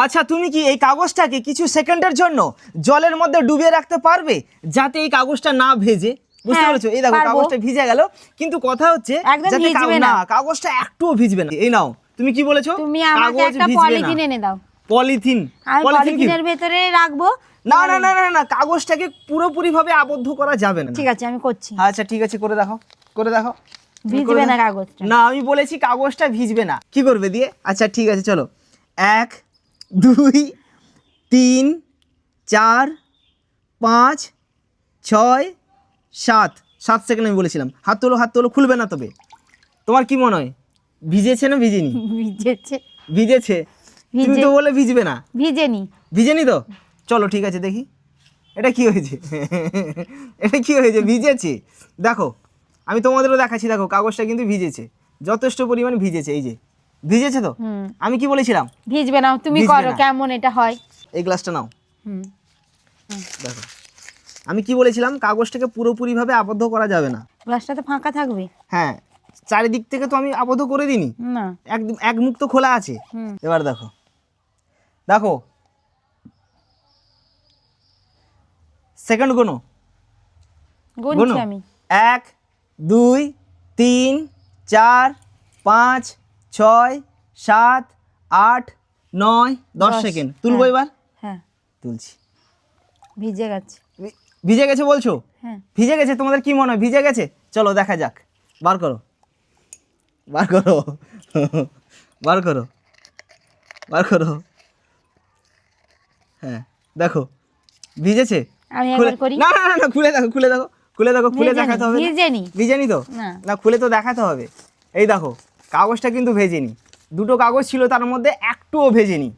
আচ্ছা তুমি কি এই কাগজটাকে কিছু সেকেন্ডের জন্য জলের মধ্যে ডুবিয়ে রাখতে পারবে যাতে এই কাগজটা না ভেজে? বুঝতে পেরেছো? এই দেখো কাগজটা ভিজে গেল, কিন্তু কথা হচ্ছে যাতে না কাগজটা একটুও ভিজবে না। এই নাও, তুমি কি বলেছো? তুমি আমাকে একটা পলিথিন এনে দাও। পলিথিন? আমি পলিথিনের ভিতরে রাখবো। না না না না না, কাগজটাকে পুরোপুরি ভাবে আবদ্ধ করা যাবে না। ঠিক আছে, আমি করছি। আচ্ছা ঠিক আছে, করে দেখো, করে দেখো। ভিজবে না কাগজটা? না, আমি বলেছি কাগজটা ভিজবে না। কি করবে দিয়ে? আচ্ছা ঠিক আছে, চলো 1 2 3 4 5 6 7 7 সেকেন্ড আমি বলেছিলাম। হাত তোলো, হাত তোলো, খুলবে না তবে। তোমার কি মনে হয় ভিজেছে না ভিজেনি? ভিজেছে। ভিজেছে? তুমি তো বলে ভিজবে না। ভিজেনি। ভিজেনি তো? চলো ঠিক আছে, দেখি এটা কি হয়েছে। এটা কি হয়েছে? ভিজেছে। দেখো আমি তোমাদেরও দেখাচ্ছি, দেখো কাগজটা কিন্তু ভিজেছে, যথেষ্ট পরিমাণ ভিজেছে। এই যে ভিজেছে তো। আমি কি বলেছিলাম ভিজবে না? তুমি করো কেমন এটা হয়। এই গ্লাসটা নাও। দেখো আমি কি বলেছিলাম, কাগজটাকে পুরোপুরি ভাবে আবদ্ধ করা যাবে না। গ্লাসটা তো ফাঁকা থাকবে। হ্যাঁ, চারিদিক থেকে তো আমি আবদ্ধ করে দিইনি, না একদম এক মুখ তো খোলা আছে। এবার দেখো, দেখো সেকেন্ড গুনো, গুনছি আমি। 1 2 3 4 5 6 7 8 9 10 সেকেন্ড। তুলবো এবার? হ্যাঁ তুলছি। ভিজে গেছে। ভিজে গেছে বলছো? হ্যাঁ ভিজে গেছে। তোমাদের কি মনে হয় ভিজে গেছে? চলো দেখা যাক, বার করো, বার করো, বার করো, বার করো। হ্যাঁ দেখো ভিজেছে। আমি একবার করি। না না না, খুলে দেখো, খুলে দেখো, খুলে দেখো, খুলে দেখাতে হবে। ভিজেনি? ভিজেনি তো? না, খুলে তো দেখাতে হবে। এই দেখো কাগজটা কিন্তু ভেজেনি। দুটো কাগজ ছিল, তার মধ্যে একটুও ভেজেনি।